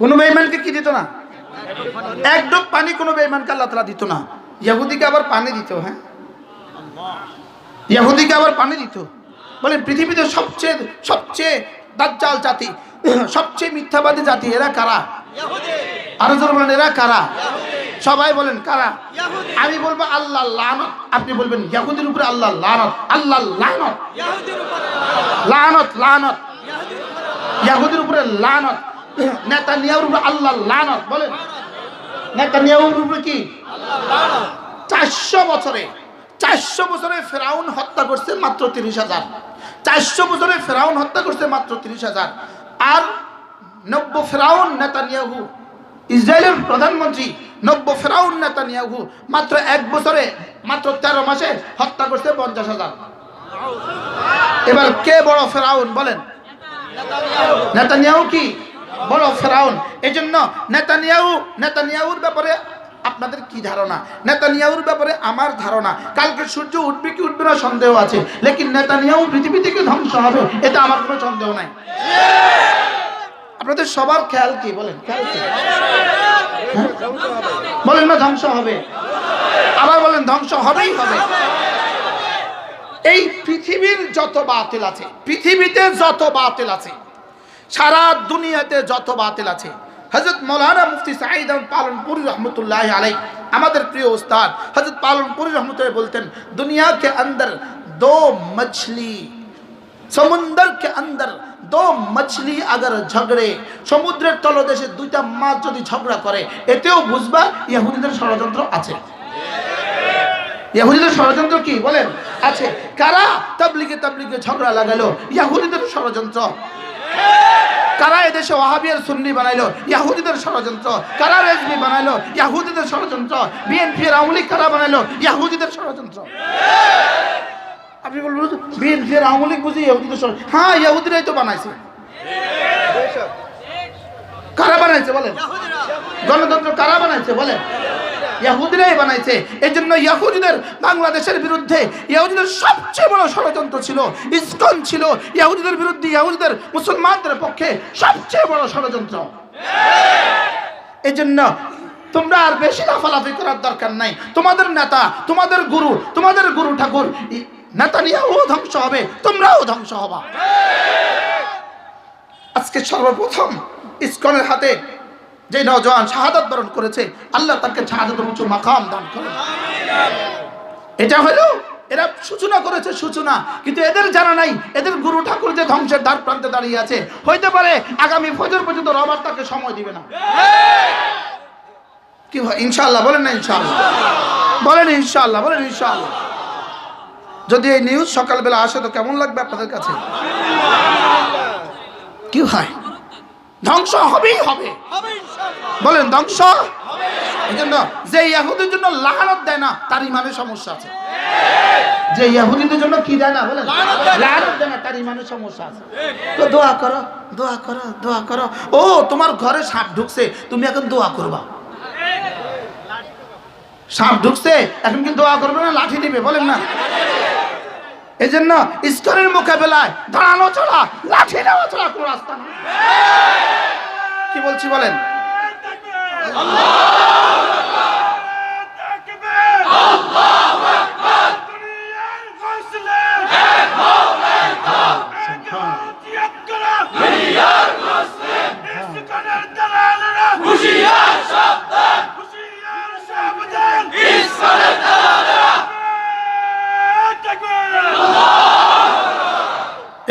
কোনো বেঈমানকে কি দিত না? এক ডোক পানি কোনো বেঈমানকে আল্লাহ তাআলা দিত না। ইহুদিকে আবার পানি দিত। হ্যাঁ, ইহুদিকে আবার পানি দিত। বলেন পৃথিবীতে সবচেয়ে সবচেয়ে দাজ্জাল জাতি, সবচেয়ে মিথ্যাবাদী জাতি এরা কারা? ইহুদি। আরো জোরে বলেন, এরা কারা? সবাই বলেন কারা? ইহুদি। আমি বলবো আল্লাহ লানত, আপনি বলবেন ইহুদির উপরে আল্লাহ লানত। আল্লাহ লানত, ইহুদির উপরে লানত, লানত ইহুদির উপরে লানত। নেতানিয়াহুর উপরে আল্লাহ লানত। বলেন নেতানিয়াহুর উপরে কি আল্লাহ লানত? 400 বছরে ফেরাউন হত্যা করছে মাত্র 30,000। 400 বছরে ফেরাউন হত্যা করছে মাত্র 30,000। আর নব্য ফেরাউন নেতানিয়াহু, ইসরায়েলের প্রধানমন্ত্রী নব্য ফেরাউন নেতানিয়াহু মাত্র 1 বছরে, মাত্র 13 মাসে হত্যা করছে 50,000। এবার কে বড় ফেরাউন? বলেন নেতানিয়াহু কি বড় ফেরাউন? এজন্য নেতানিয়াহুর ব্যাপারে আপনাদের কি ধারণা? নেতানিয়াহুর ব্যাপারে আমার ধারণা, কালকে সূর্য উঠবে কি উঠবে না সন্দেহ আছে, লেকিন নেতানিয়াহু পৃথিবী থেকে ধ্বংস হবে, এটা আমার কোনো সন্দেহ নাই। আপনাদের সবার খেয়াল কি? বলেন খেয়াল কি? বলেন না ধ্বংস হবে, আবার বলেন ধ্বংস হবেই হবে। এই পৃথিবীর যত বাতিল আছে, পৃথিবীতে যত বাতিল আছে, সারা দুনিয়াতে যত বাতিল আছে, হযরত মৌলানা মুফতি সাঈদ আহমদ পালনপুরি रहमतुल्लाह अलैह আমাদের প্রিয় উস্তাদ হযরত পালনপুরি रहमतुल्लाह बोलते हैं, दुनिया के अंदर दो मछली, সমুদ্রের के अंदर दो मछली अगर झगड़े, সমুদ্রের তলদেশে দুইটা মাছ যদি ঝগড়া করে, এতেও বুঝবা ইহুদিদের ষড়যন্ত্র আছে। ইহুদিদের ষড়যন্ত্র কি বলেন আছে? কারা তাবলীগে ঝগড়া লাগালো? ইহুদিদের ষড়যন্ত্র। কারা এদেশে ওয়াহাবি আর সুন্নি বানাইলো? ইহুদিদের ষড়যন্ত্র। কারা রেজভি বানাইলো? ইহুদিদের ষড়যন্ত্র। বিএনপি আর আওয়ামী লীগ কারা বানাইলো? ইহুদিদের ষড়যন্ত্র। আপনি বলবেন বিএনপি আর আওয়ামী লীগ বুঝি ইহুদিদের ষড়যন্ত্র? হ্যাঁ, ইহুদিরাই তো বানাইছে। কারা বানাইছে বলেন? গণতন্ত্র কারা বানাইছে বলেন? ইহুদিরাই বানাইছে। এজন্য ইহুদিদের বাংলাদেশের বিরুদ্ধে ইহুদিদের সবচেয়ে বড় ষড়যন্ত্র ছিল ইসকন ছিল। ইহুদিদের বিরুদ্ধে, ইহুদিদের মুসলমানদের পক্ষে সবচেয়ে বড় ষড়যন্ত্র। এজন্য তোমরা আর বেশি লাফালাফি করার দরকার নাই। তোমাদের নেতা, তোমাদের গুরু ঠাকুর নেতানিয়াহু ধ্বংস হবে, তোমরাও ধ্বংস হবা। আজকে সর্বপ্রথম ইসকনের হাতে যে নওজোয়ান শাহাদাত বরণ করেছে, আল্লাহ তাকে শাহাদাতের উচ্চ মাকাম দান করেন। এটা হলো এরা সূচনা করেছে, সূচনা, কিন্তু এদের জানা নাই এদের গুরু ঠাকুর যে ধ্বংসের দ্বার প্রান্তে দাঁড়িয়ে আছে। হইতে পারে আগামী ফজর পর্যন্ত রবার তাকে সময় দিবে না। কি হয় ইনশাআল্লাহ? বলেন না ইনশাআল্লাহ? বলেন ইনশাআল্লাহ? বলেন ইনশাআল্লাহ? যদি এই নিউজ সকালবেলা আসে তো কেমন লাগবে আপনাদের কাছে? কি হয়? ধ্বংস হবেই হবে। বলেন ধ্বংস হবে। এজন্য যে ইহুদির জন্য লানত দেয় না তার ইমানের সমস্যা আছে। যে ইহুদিদের জন্য কি দেয় না বলেন লানত দেয় না তার ইমানের সমস্যা আছে। তো দোয়া করো, দোয়া করো, দোয়া করো। ও তোমার ঘরে সাপ ঢুকছে, তুমি এখন দোয়া করবা। সাপ ঢুকছে এখন কি দোয়া করবে না লাঠি দিবে? বলেন না। এজন্য ইসকনের মোকাবেলায় দাঁড়ানো ছাড়া, লাঠি নেওয়া ছাড়া কোনো রাস্তা না। কি বলছি বলেন?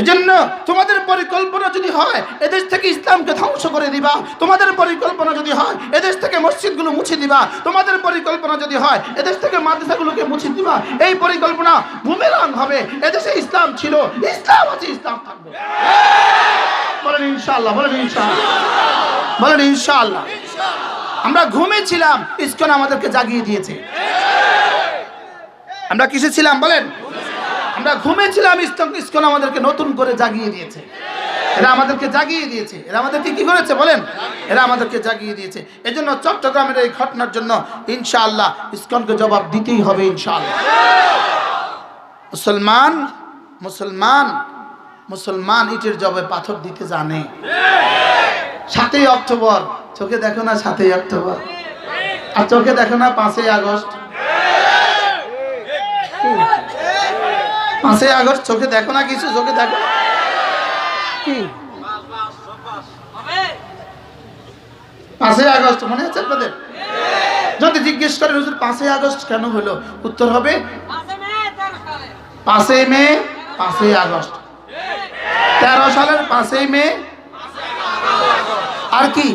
এজন্য তোমাদের পরিকল্পনা যদি হয় এদেশ থেকে ইসলামকে ধ্বংস করে দিবা, তোমাদের পরিকল্পনা যদি হয় এদেশ থেকে মসজিদগুলো মুছে দিবা, তোমাদের পরিকল্পনা যদি হয় এদেশ থেকে মাদ্রাসাগুলোকে মুছে দিবা, এই পরিকল্পনা বুমেরাং হবে। এদেশে ইসলাম ছিল, ইসলাম আছে, ইসলাম থাকবে। বলেন ইনশাআল্লাহ? বলেন ইনশাআল্লাহ? বলেন ইনশাআল্লাহ? আমরা ঘুমিয়েছিলাম, ইসকন আমাদেরকে জাগিয়ে দিয়েছে। আমরা কিসে ছিলাম বলেন? আমরা ঘুমিয়েছিলাম, ইসকন আমাদেরকে নতুন করে জাগিয়ে দিয়েছে। এরা আমাদেরকে জাগিয়ে দিয়েছে। এরা আমাদেরকে কি করেছে বলেন? এরা আমাদেরকে জাগিয়ে দিয়েছে। এজন্য চট্টগ্রামের এই ঘটনার জন্য ইনশাআল্লাহ ইসকনকে জবাব দিতেই হবে ইনশাআল্লাহ। মুসলমান ইটের জবাবে পাথর দিতে জানে। 7ই অক্টোবর, চোখে দেখো না 7ই অক্টোবর, আর চোখে দেখো না 5ই আগস্ট। 5ই আগস্ট চোখে দেখো না কিছু, চোখে দেখো না কি? 5ই আগস্ট মনে আছে আপনাদের? যদি জিজ্ঞেস করেন হুজুর 5ই আগস্ট কেন হলো, উত্তর হবে 5ই মে 5ই আগস্ট, 13 সালের 5ই মে, আর কি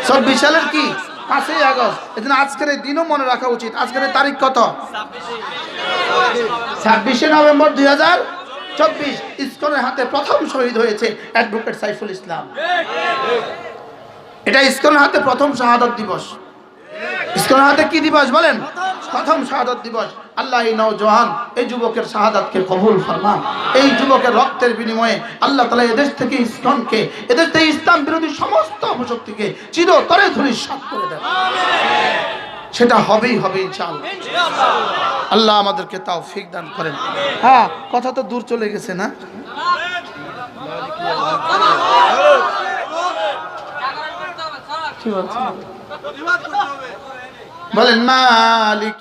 24 সালের কি 5ই আগস্ট। এজন্য আজকের এই দিনও মনে রাখা উচিত। আজকের এই তারিখ কত? 26শে নভেম্বর 2024। ইসকনের হাতে প্রথম শহীদ হয়েছে অ্যাডভোকেট সাইফুল ইসলাম। এটা ইসকনের হাতে প্রথম শাহাদাত দিবস। ইসকনের হাতে কি দিবস বলেন? প্রথম শাহাদাত দিবস। আল্লাহ এই নওজোয়ান, এই যুবকের শাহাদাতকে কবুল ফরমান। এই যুবকের রক্তের বিনিময়ে আল্লাহ তাআলা এদেশ থেকে ইসকনকে, এদেশ থেকে ইসলাম বিরোধী সমস্ত অপশক্তিকে চিরতরে ধূলিসাৎ করে দেন। সেটা হবেই হবে ইনশাআল্লাহ। আল্লাহ আমাদেরকে তৌফিক দান করেন। হ্যাঁ, কথা তো দূর চলে গেছে না? কি বলছেন? বলেন মালিক।